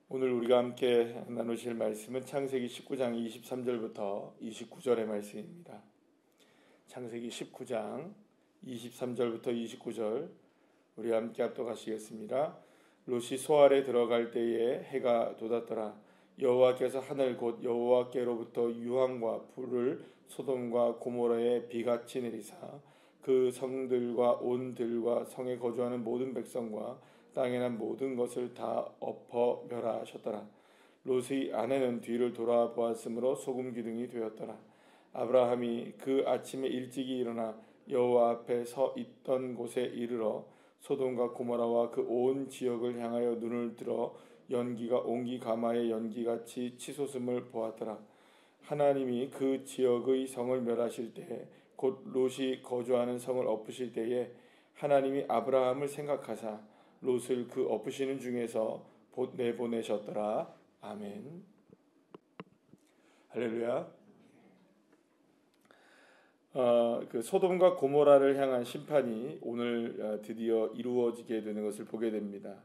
오늘 우리가 함께 나누실 말씀은 창세기 19장 23절부터 29절의 말씀입니다. 창세기 19장 23절부터 29절 우리 함께 합독하시겠습니다. 롯이 소알에 들어갈 때에 해가 돋았더라. 여호와께서 하늘 곧 여호와께로부터 유황과 불을 소돔과 고모라에 비같이 내리사 그 성들과 온 들과 성에 거주하는 모든 백성과 땅에 난 모든 것을 다 엎어 멸하셨더라. 롯의 아내는 뒤를 돌아보았으므로 소금 기둥이 되었더라. 아브라함이 그 아침에 일찍이 일어나 여호와 앞에 서 있던 곳에 이르러 소돔과 고모라와 그 온 지역을 향하여 눈을 들어 연기가 옹기 가마의 연기같이 치솟음을 보았더라. 하나님이 그 지역의 성을 멸하실 때에 곧 롯이 거주하는 성을 엎으실 때에 하나님이 아브라함을 생각하사 롯을 그 엎으시는 중에서 내보내셨더라. 아멘. 할렐루야. 그 소돔과 고모라를 향한 심판이 오늘 드디어 이루어지게 되는 것을 보게 됩니다.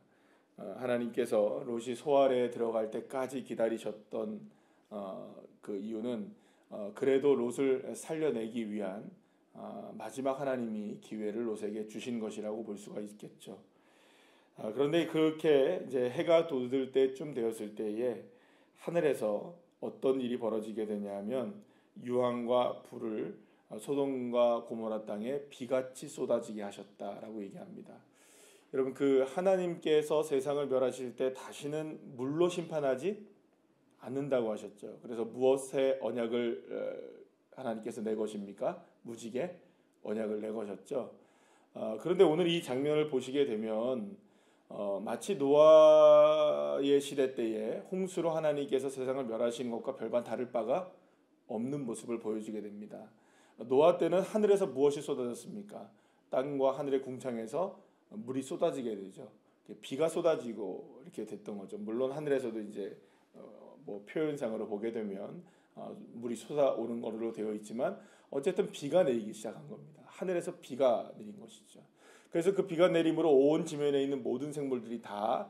하나님께서 롯이 소알에 들어갈 때까지 기다리셨던 그 이유는 그래도 롯을 살려내기 위한 마지막 하나님이 기회를 롯에게 주신 것이라고 볼 수가 있겠죠. 그런데 그렇게 이제 해가 돋을 때쯤 되었을 때에 하늘에서 어떤 일이 벌어지게 되냐면 유황과 불을 소돔과 고모라 땅에 비같이 쏟아지게 하셨다라고 얘기합니다. 여러분, 그 하나님께서 세상을 멸하실 때 다시는 물로 심판하지 않는다고 하셨죠. 그래서 무엇의 언약을 하나님께서 내 것입니까? 무지개 언약을 내 것이었죠. 그런데 오늘 이 장면을 보시게 되면 마치 노아의 시대 때에 홍수로 하나님께서 세상을 멸하시는 것과 별반 다를 바가 없는 모습을 보여주게 됩니다. 노아 때는 하늘에서 무엇이 쏟아졌습니까? 땅과 하늘의 궁창에서 물이 쏟아지게 되죠. 비가 쏟아지고 이렇게 됐던 거죠. 물론 하늘에서도 이제 뭐 표현상으로 보게 되면 물이 쏟아오는 것으로 되어 있지만 어쨌든 비가 내리기 시작한 겁니다. 하늘에서 비가 내린 것이죠. 그래서 그 비가 내림으로 온 지면에 있는 모든 생물들이 다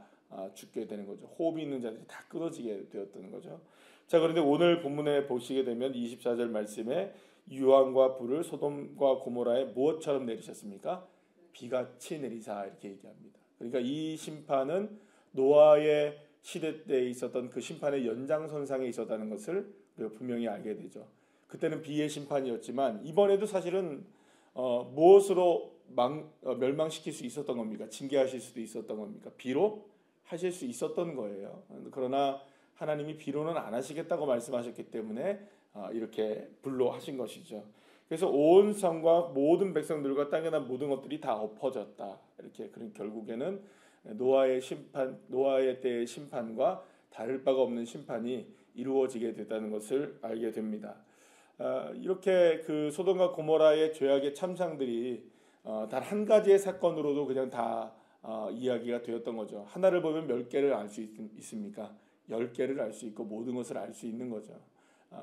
죽게 되는 거죠. 호흡이 있는 자들이 다 끊어지게 되었던 거죠. 자, 그런데 오늘 본문에 보시게 되면 24절 말씀에 유황과 불을 소돔과 고모라에 무엇처럼 내리셨습니까? 비같이 내리사 이렇게 얘기합니다. 그러니까 이 심판은 노아의 시대 때 있었던 그 심판의 연장선상에 있었다는 것을 우리가 분명히 알게 되죠. 그때는 비의 심판이었지만 이번에도 사실은 무엇으로 멸망시킬 수 있었던 겁니까? 징계하실 수도 있었던 겁니까? 비로 하실 수 있었던 거예요. 그러나 하나님이 비로는 안 하시겠다고 말씀하셨기 때문에 이렇게 불로 하신 것이죠. 그래서 온 성과 모든 백성들과 땅에 난 모든 것들이 다 엎어졌다. 이렇게 그런 결국에는 노아의 때의 심판과 다를 바가 없는 심판이 이루어지게 됐다는 것을 알게 됩니다. 이렇게 그 소돔과 고모라의 죄악의 참상들이 단 한 가지의 사건으로도 그냥 다 이야기가 되었던 거죠. 하나를 보면 몇 개를 알 수 있습니까? 10개를 알 수 있고 모든 것을 알 수 있는 거죠.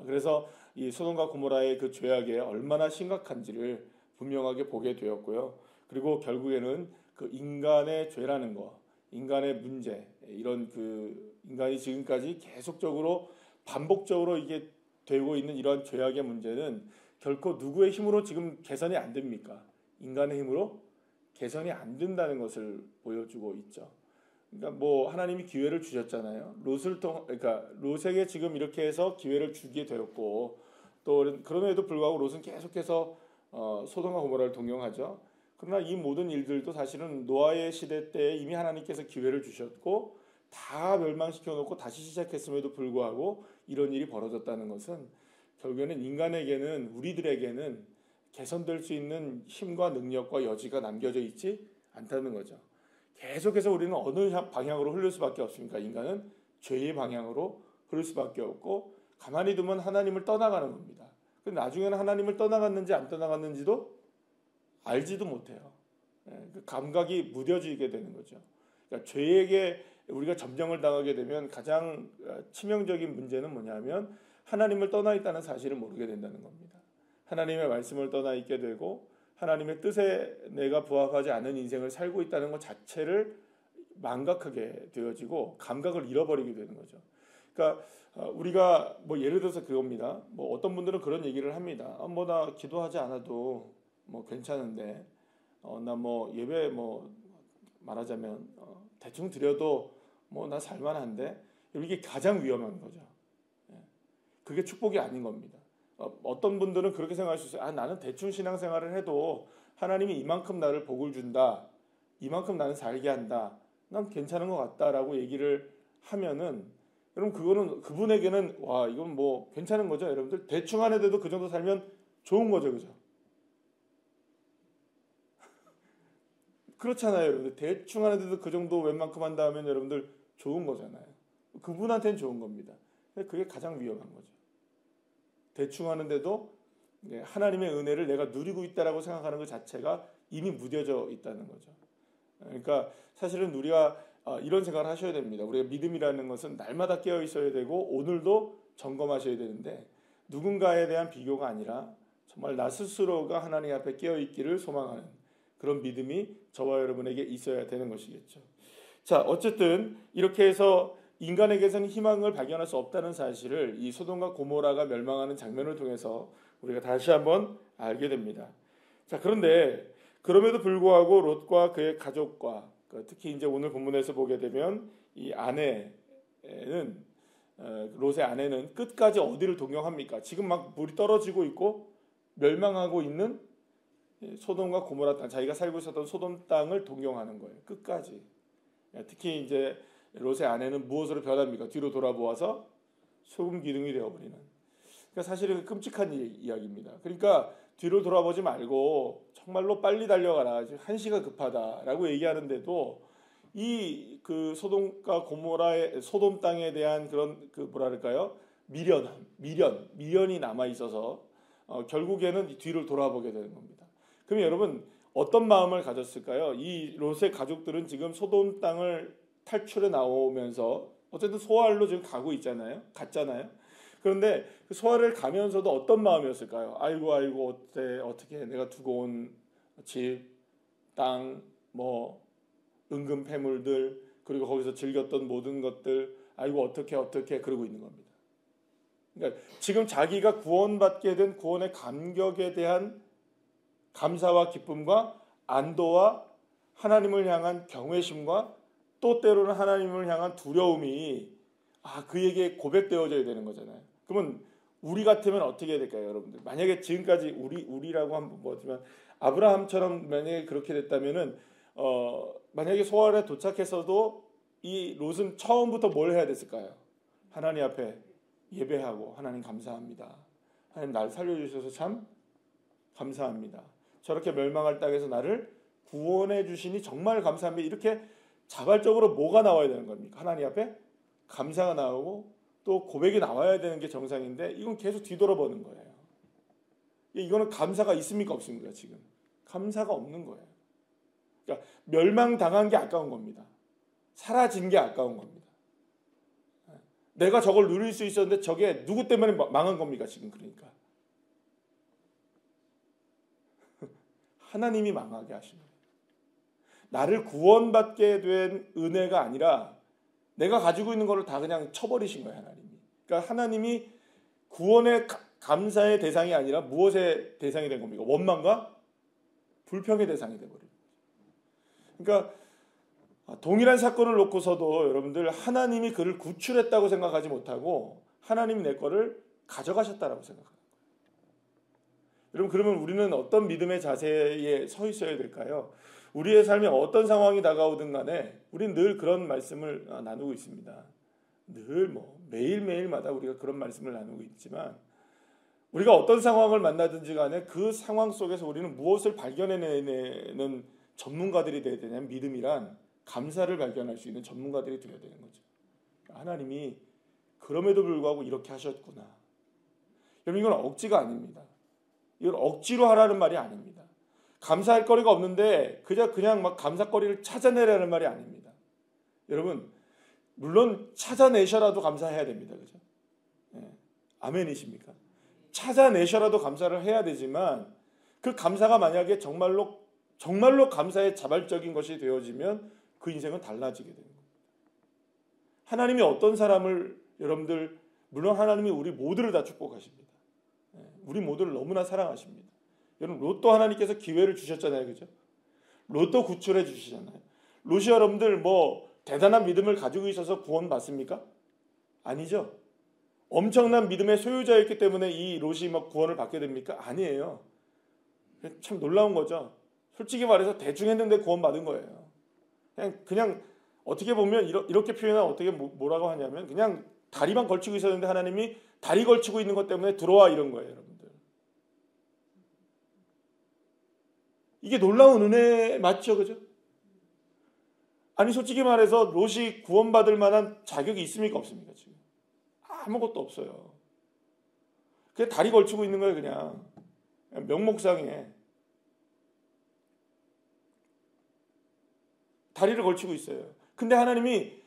그래서 이 소돔과 고모라의 그 죄악이 얼마나 심각한지를 분명하게 보게 되었고요. 그리고 결국에는 그 인간의 죄라는 거, 인간의 문제, 이런 그 인간이 지금까지 계속적으로 반복적으로 이게 되고 있는 이런 죄악의 문제는 결코 누구의 힘으로 지금 개선이 안 됩니까? 인간의 힘으로 개선이 안 된다는 것을 보여주고 있죠. 그러니까 뭐 하나님이 기회를 주셨잖아요. 그러니까 롯에게 지금 이렇게 해서 기회를 주게 되었고 또 그럼에도 불구하고 롯은 계속해서 소돔과 고모라를 동경하죠. 그러나 이 모든 일들도 사실은 노아의 시대 때 이미 하나님께서 기회를 주셨고 다 멸망시켜 놓고 다시 시작했음에도 불구하고 이런 일이 벌어졌다는 것은 결국에는 인간에게는 우리들에게는 개선될 수 있는 힘과 능력과 여지가 남겨져 있지 않다는 거죠. 계속해서 우리는 어느 방향으로 흐를 수밖에 없습니까? 인간은 죄의 방향으로 흐를 수밖에 없고 가만히 두면 하나님을 떠나가는 겁니다. 근데 나중에는 하나님을 떠나갔는지 안 떠나갔는지도 알지도 못해요. 그 감각이 무뎌지게 되는 거죠. 그러니까 죄에게 우리가 점령을 당하게 되면 가장 치명적인 문제는 뭐냐면 하나님을 떠나 있다는 사실을 모르게 된다는 겁니다. 하나님의 말씀을 떠나 있게 되고 하나님의 뜻에 내가 부합하지 않은 인생을 살고 있다는 것 자체를 망각하게 되어지고 감각을 잃어버리게 되는 거죠. 그러니까 우리가 뭐 예를 들어서 그겁니다. 뭐 어떤 분들은 그런 얘기를 합니다. 뭐 나 기도하지 않아도 뭐 괜찮은데 나 뭐 예배 뭐 말하자면 대충 드려도 뭐 나 살만한데 이게 가장 위험한 거죠. 그게 축복이 아닌 겁니다. 어떤 분들은 그렇게 생각할 수 있어요. 나는 대충 신앙생활을 해도 하나님이 이만큼 나를 복을 준다. 이만큼 나는 살게 한다. 난 괜찮은 것 같다라고 얘기를 하면은 여러분 그거는 그분에게는 와 이건 뭐 괜찮은 거죠. 여러분들 대충 안 해도 그 정도 살면 좋은 거죠. 그죠? 그렇잖아요. 여러분들 대충 안 해도 그 정도 웬만큼 한다 하면 여러분들 좋은 거잖아요. 그분한테는 좋은 겁니다. 그게 가장 위험한 거죠. 대충 하는데도 하나님의 은혜를 내가 누리고 있다라고 생각하는 것 자체가 이미 무뎌져 있다는 거죠. 그러니까 사실은 우리가 이런 생각을 하셔야 됩니다. 우리가 믿음이라는 것은 날마다 깨어 있어야 되고 오늘도 점검하셔야 되는데 누군가에 대한 비교가 아니라 정말 나 스스로가 하나님 앞에 깨어 있기를 소망하는 그런 믿음이 저와 여러분에게 있어야 되는 것이겠죠. 자, 어쨌든 이렇게 해서 인간에게서는 희망을 발견할 수 없다는 사실을 이 소돔과 고모라가 멸망하는 장면을 통해서 우리가 다시 한번 알게 됩니다. 자, 그런데 그럼에도 불구하고 롯과 그의 가족과 특히 이제 오늘 본문에서 보게 되면 이 아내는 롯의 아내는 끝까지 어디를 동경합니까? 지금 막 물이 떨어지고 있고 멸망하고 있는 소돔과 고모라 땅, 자기가 살고 있었던 소돔 땅을 동경하는 거예요. 끝까지. 특히 이제 롯의 아내는 무엇으로 변합니까? 뒤로 돌아보아서 소금 기둥이 되어버리는. 그러니까 사실은 끔찍한 이야기입니다. 그러니까 뒤로 돌아보지 말고 정말로 빨리 달려가라. 한시가 급하다라고 얘기하는데도 이 그 소돔과 고모라의 소돔 땅에 대한 그런 그 뭐랄까요? 미련이 남아 있어서 결국에는 뒤를 돌아보게 되는 겁니다. 그럼 여러분 어떤 마음을 가졌을까요? 이 롯의 가족들은 지금 소돔 땅을 탈출해 나오면서 어쨌든 소알로 지금 가고 있잖아요. 갔잖아요. 그런데 그 소알을 가면서도 어떤 마음이었을까요? 아이고 어떻게 내가 두고 온 집, 땅, 뭐 은금 패물들 그리고 거기서 즐겼던 모든 것들 아이고 어떻게 그러고 있는 겁니다. 그러니까 지금 자기가 구원받게 된 구원의 감격에 대한 감사와 기쁨과 안도와 하나님을 향한 경외심과 또 때로는 하나님을 향한 두려움이 그에게 고백되어져야 되는 거잖아요. 그러면 우리 같으면 어떻게 해야 될까요, 여러분들? 만약에 지금까지 우리라고 한번 뭐지만 아브라함처럼 만약에 그렇게 됐다면은 만약에 소알에 도착해서도 이 롯은 처음부터 뭘 해야 됐을까요? 하나님 앞에 예배하고 하나님 감사합니다. 하나님 날 살려주셔서 참 감사합니다. 저렇게 멸망할 땅에서 나를 구원해 주시니 정말 감사합니다. 이렇게 자발적으로 뭐가 나와야 되는 겁니까? 하나님 앞에 감사가 나오고 또 고백이 나와야 되는 게 정상인데 이건 계속 뒤돌아보는 거예요. 이거는 감사가 있습니까? 없습니까? 지금 감사가 없는 거예요. 그러니까 멸망당한 게 아까운 겁니다. 사라진 게 아까운 겁니다. 내가 저걸 누릴 수 있었는데 저게 누구 때문에 망한 겁니까? 지금 그러니까 하나님이 망하게 하시는 거예요. 나를 구원받게 된 은혜가 아니라 내가 가지고 있는 거를 다 그냥 쳐버리신 거예요. 하나님이. 그러니까 하나님이 구원의 감사의 대상이 아니라 무엇의 대상이 된 겁니까? 원망과 불평의 대상이 돼버린 거예요. 그러니까 동일한 사건을 놓고서도 여러분들 하나님이 그를 구출했다고 생각하지 못하고 하나님이 내 거를 가져가셨다라고 생각합니다. 여러분 그러면 우리는 어떤 믿음의 자세에 서 있어야 될까요? 우리의 삶에 어떤 상황이 다가오든 간에 우리는 늘 그런 말씀을 나누고 있습니다. 늘 매일매일마다 우리가 그런 말씀을 나누고 있지만 우리가 어떤 상황을 만나든지 간에 그 상황 속에서 우리는 무엇을 발견해내는 전문가들이 되어야 되냐면 믿음이란 감사를 발견할 수 있는 전문가들이 되어야 되는 거죠. 하나님이 그럼에도 불구하고 이렇게 하셨구나. 여러분 이건 억지가 아닙니다. 이건 억지로 하라는 말이 아닙니다. 감사할 거리가 없는데 그냥 막 감사거리를 찾아내라는 말이 아닙니다. 여러분 물론 찾아내셔라도 감사해야 됩니다. 그죠? 네. 아멘이십니까? 찾아내셔라도 감사를 해야 되지만 그 감사가 만약에 정말로 감사의 자발적인 것이 되어지면 그 인생은 달라지게 되는 겁니다. 하나님이 어떤 사람을 여러분들 물론 하나님이 우리 모두를 다 축복하십니다. 우리 모두를 너무나 사랑하십니다. 여러분 롯도 하나님께서 기회를 주셨잖아요. 그죠? 롯도 구출해 주시잖아요. 롯이 여러분들 뭐 대단한 믿음을 가지고 있어서 구원 받습니까? 아니죠. 엄청난 믿음의 소유자였기 때문에 이 롯이 막 구원을 받게 됩니까? 아니에요. 참 놀라운 거죠. 솔직히 말해서 대충 했는데 구원 받은 거예요. 그냥 어떻게 보면 이렇게 표현하면 어떻게 뭐라고 하냐면 그냥 다리만 걸치고 있었는데 하나님이 다리 걸치고 있는 것 때문에 들어와 이런 거예요, 여러분들. 이게 놀라운 은혜 맞죠, 그죠? 아니 솔직히 말해서 롯이 구원받을 만한 자격이 있습니까, 없습니까 지금? 아무것도 없어요. 그냥 다리 걸치고 있는 거예요, 그냥 명목상에 다리를 걸치고 있어요. 근데 하나님이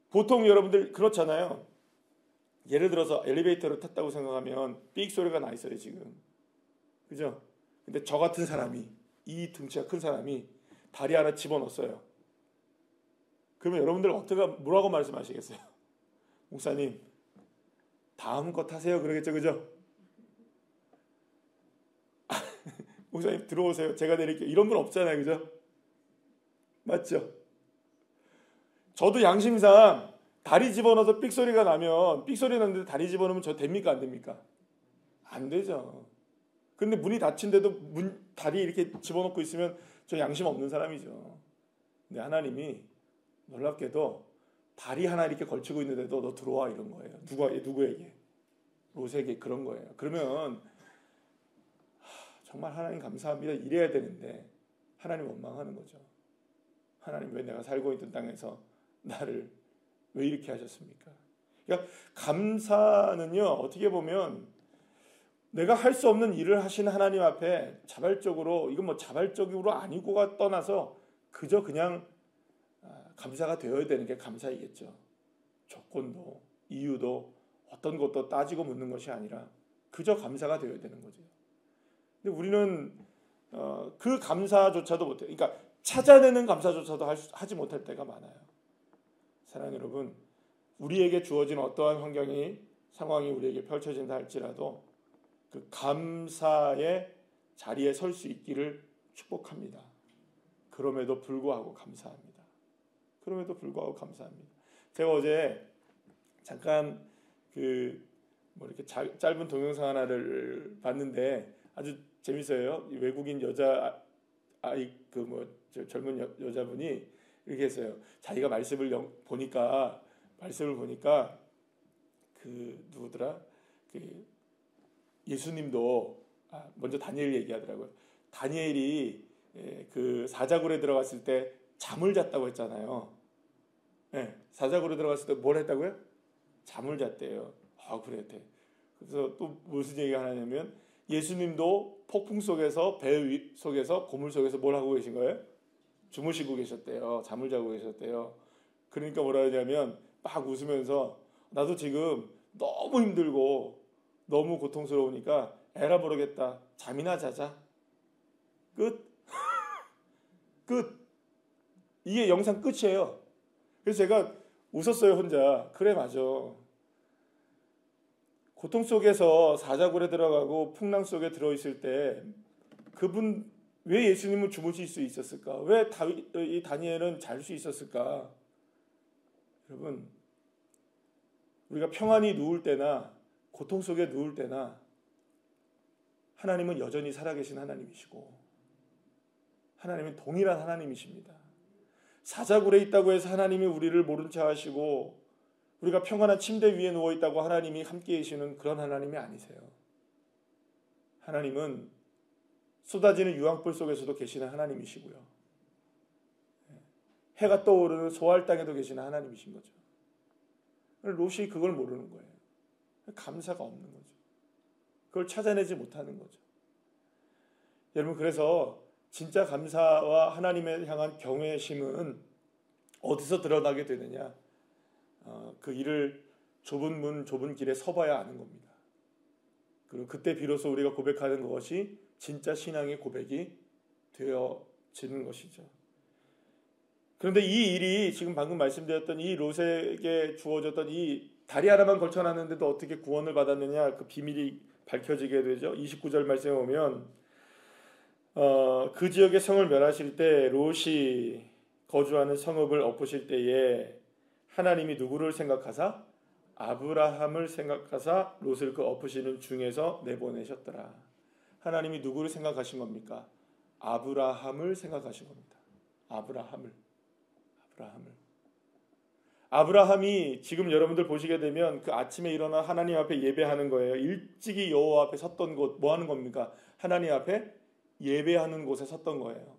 보통 여러분들 그렇잖아요. 예를 들어서 엘리베이터를 탔다고 생각하면 삑 소리가 나 있어요 지금, 그죠? 근데 저 같은 사람이 이 등치가 큰 사람이 다리 하나 집어넣었어요. 그러면 여러분들 어떻게 뭐라고 말씀하시겠어요? 목사님 다음 거 타세요 그러겠죠, 그죠? 목사님 들어오세요 제가 내릴게요 이런 분 없잖아요, 그죠? 맞죠? 저도 양심상 다리 집어넣어서 삑 소리가 나면 삑 소리 나는데 다리 집어넣으면 저 됩니까 안 됩니까? 안 되죠. 근데 문이 닫힌데도 다리 이렇게 집어넣고 있으면 저 양심 없는 사람이죠. 근데 하나님이 놀랍게도 다리 하나 이렇게 걸치고 있는데도 너 들어와 이런 거예요. 누구에게? 롯에게 그런 거예요. 그러면 정말 하나님 감사합니다 이래야 되는데 하나님 원망하는 거죠. 하나님 왜 내가 살고 있던 땅에서 나를 왜 이렇게 하셨습니까? 그러니까 감사는요 어떻게 보면 내가 할 수 없는 일을 하신 하나님 앞에 자발적으로, 이건 뭐 자발적으로 아니고가 떠나서 그저 그냥 감사가 되어야 되는 게 감사이겠죠. 조건도 이유도 어떤 것도 따지고 묻는 것이 아니라 그저 감사가 되어야 되는 거죠. 근데 우리는 그 감사조차도 못해요. 그러니까 찾아내는 감사조차도 하지 못할 때가 많아요. 사랑하는 여러분, 우리에게 주어진 어떠한 상황이 우리에게 펼쳐진다 할지라도 그 감사의 자리에 설 수 있기를 축복합니다. 그럼에도 불구하고 감사합니다. 그럼에도 불구하고 감사합니다. 제가 어제 잠깐 이렇게 짧은 동영상 하나를 봤는데 아주 재밌어요. 외국인 여자 아이 젊은 여자분이 이렇게 했어요. 자기가 말씀을 보니까 누구더라? 예수님도 먼저 다니엘 얘기하더라고요. 다니엘이 그 사자굴에 들어갔을 때 잠을 잤다고 했잖아요. 사자굴에 들어갔을 때 뭘 했다고요? 잠을 잤대요. 그랬대. 그래서 또 무슨 얘기가 하냐면 예수님도 폭풍 속에서 배 속에서 고물 속에서 뭘 하고 계신 거예요? 주무시고 계셨대요. 잠을 자고 계셨대요. 그러니까 뭐라 하냐면 막 웃으면서 나도 지금 너무 힘들고 너무 고통스러우니까 에라 모르겠다. 잠이나 자자. 끝. 끝. 이게 영상 끝이에요. 그래서 제가 웃었어요 혼자. 그래 맞아. 고통 속에서 사자굴에 들어가고 풍랑 속에 들어있을 때 그분 왜 예수님은 주무실 수 있었을까? 왜 이 다니엘은 잘 수 있었을까? 여러분 우리가 평안히 누울 때나 고통 속에 누울 때나 하나님은 여전히 살아계신 하나님이시고 하나님은 동일한 하나님이십니다. 사자굴에 있다고 해서 하나님이 우리를 모른 체 하시고 우리가 평안한 침대 위에 누워있다고 하나님이 함께 계시는 그런 하나님이 아니세요. 하나님은 쏟아지는 유황불 속에서도 계시는 하나님이시고요. 해가 떠오르는 소알 땅에도 계시는 하나님이신 거죠. 롯이 그걸 모르는 거예요. 감사가 없는 거죠. 그걸 찾아내지 못하는 거죠. 여러분 그래서 진짜 감사와 하나님에 향한 경외심은 어디서 드러나게 되느냐? 그 일을 좁은 문 좁은 길에 서봐야 아는 겁니다. 그리고 그때 비로소 우리가 고백하는 것이 진짜 신앙의 고백이 되어지는 것이죠. 그런데 이 일이 지금 방금 말씀드렸던 이 롯에게 주어졌던 이 다리 하나만 걸쳐놨는데도 어떻게 구원을 받았느냐, 그 비밀이 밝혀지게 되죠. 29절 말씀에 보면 그 지역의 성을 멸하실 때 롯이 거주하는 성읍을 엎으실 때에 하나님이 누구를 생각하사? 아브라함을 생각하사 롯을 그 엎으시는 중에서 내보내셨더라. 하나님이 누구를 생각하신 겁니까? 아브라함을 생각하신 겁니다. 아브라함이 지금 여러분들 보시게 되면 그 아침에 일어나 하나님 앞에 예배하는 거예요. 일찍이 여호와 앞에 섰던 곳, 뭐 하는 겁니까? 하나님 앞에 예배하는 곳에 섰던 거예요.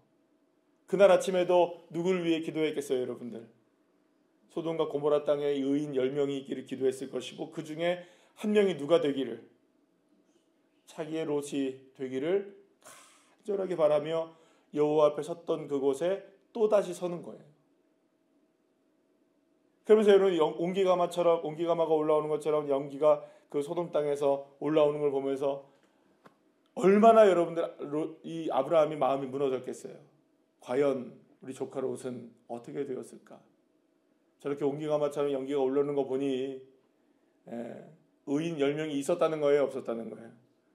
그날 아침에도 누굴 위해 기도했겠어요, 여러분들? 소돔과 고모라 땅에 의인 10명이 있기를 기도했을 것이고, 그 중에 한 명이 누가 되기를, 자기의 롯이 되기를 간절하게 바라며 여호와 앞에 섰던 그곳에 또다시 서는 거예요. 그러면서 여러분, 온기가마가 올라오는 것처럼 연기가 그 소돔 땅에서 올라오는 걸 보면서 얼마나 여러분들 이 아브라함이 마음이 무너졌겠어요. 과연 우리 조카 롯은 어떻게 되었을까? 저렇게 온기가마처럼 연기가 올라오는 거 보니 의인 10명이 있었다는 거예요, 없었다는 거예요?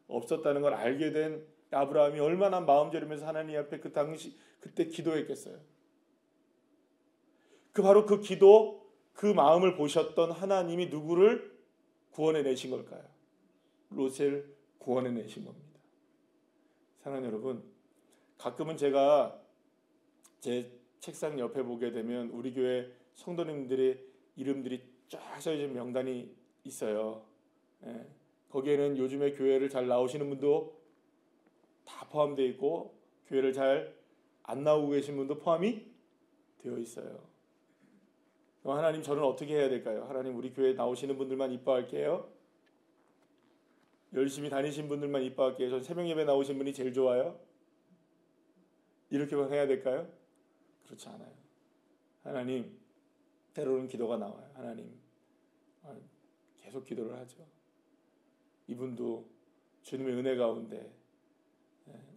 없었다는 걸 알게 된 아브라함이 얼마나 마음 졸이면서 하나님 앞에 그때 기도했겠어요. 바로 그 기도, 그 마음을 보셨던 하나님이 누구를 구원해 내신 걸까요? 롯을 구원해 내신 겁니다. 사랑하는 여러분, 가끔은 제가 제 책상 옆에 보게 되면 우리 교회 성도님들의 이름들이 쫙 써있는 명단이 있어요. 거기에는 요즘에 교회를 잘 나오시는 분도 다 포함되어 있고, 교회를 잘 안 나오고 계신 분도 포함이 되어 있어요. 하나님, 저는 어떻게 해야 될까요? 하나님, 우리 교회에 나오시는 분들만 이뻐할게요. 열심히 다니신 분들만 이뻐할게요. 전 새벽 예배 나오신 분이 제일 좋아요. 이렇게만 해야 될까요? 그렇지 않아요. 하나님, 때로는 기도가 나와요. 하나님, 계속 기도를 하죠. 이분도 주님의 은혜 가운데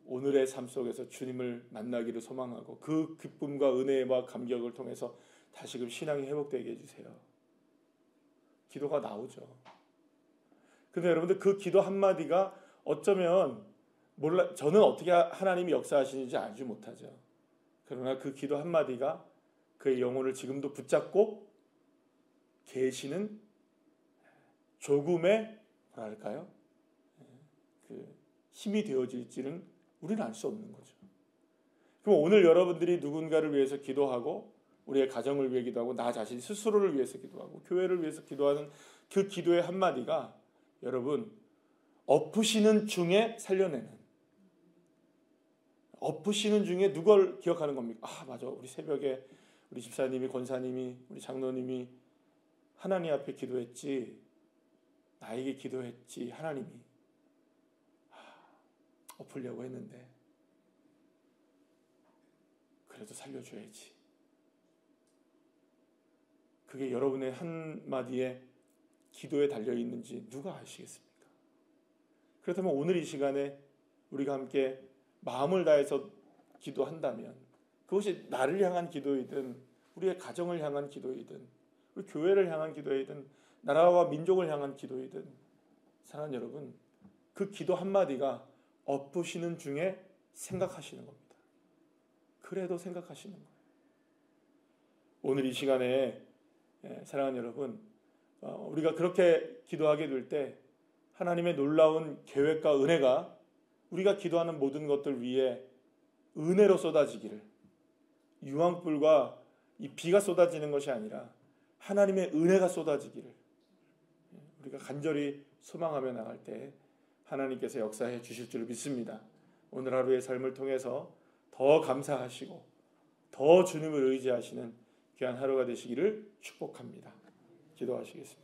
오늘의 삶 속에서 주님을 만나기를 소망하고, 그 기쁨과 은혜와 감격을 통해서 다시금 신앙이 회복되게 해주세요. 기도가 나오죠. 근데 여러분들, 그 기도 한마디가 어쩌면 저는 어떻게 하나님이 역사하시는지 알지 못하죠. 그러나 그 기도 한마디가 그의 영혼을 지금도 붙잡고 계시는 조금의 뭐랄까요? 그 힘이 되어질지는 우리는 알 수 없는 거죠. 그럼 오늘 여러분들이 누군가를 위해서 기도하고, 우리의 가정을 위해 기도하고, 나 자신 스스로를 위해서 기도하고, 교회를 위해서 기도하는 그 기도의 한마디가 여러분, 엎으시는 중에 살려내는, 엎으시는 중에 누굴 기억하는 겁니까? 맞아, 우리 새벽에 우리 집사님이, 권사님이, 우리 장로님이 하나님 앞에 기도했지, 나에게 기도했지, 하나님이 엎으려고 했는데 그래도 살려줘야지. 그게 여러분의 한마디에 기도에 달려있는지 누가 아시겠습니까? 그렇다면 오늘 이 시간에 우리가 함께 마음을 다해서 기도한다면, 그것이 나를 향한 기도이든, 우리의 가정을 향한 기도이든, 우리 교회를 향한 기도이든, 나라와 민족을 향한 기도이든, 사랑하는 여러분, 그 기도 한마디가 엎으시는 중에 생각하시는 겁니다. 그래도 생각하시는 거예요. 오늘 이 시간에 사랑하는 여러분, 우리가 그렇게 기도하게 될 때 하나님의 놀라운 계획과 은혜가 우리가 기도하는 모든 것들 위에 은혜로 쏟아지기를, 유황불과 이 비가 쏟아지는 것이 아니라 하나님의 은혜가 쏟아지기를 우리가 간절히 소망하며 나갈 때 하나님께서 역사해 주실 줄 믿습니다. 오늘 하루의 삶을 통해서 더 감사하시고 더 주님을 의지하시는 귀한 하루가 되시기를 축복합니다. 기도하시겠습니다.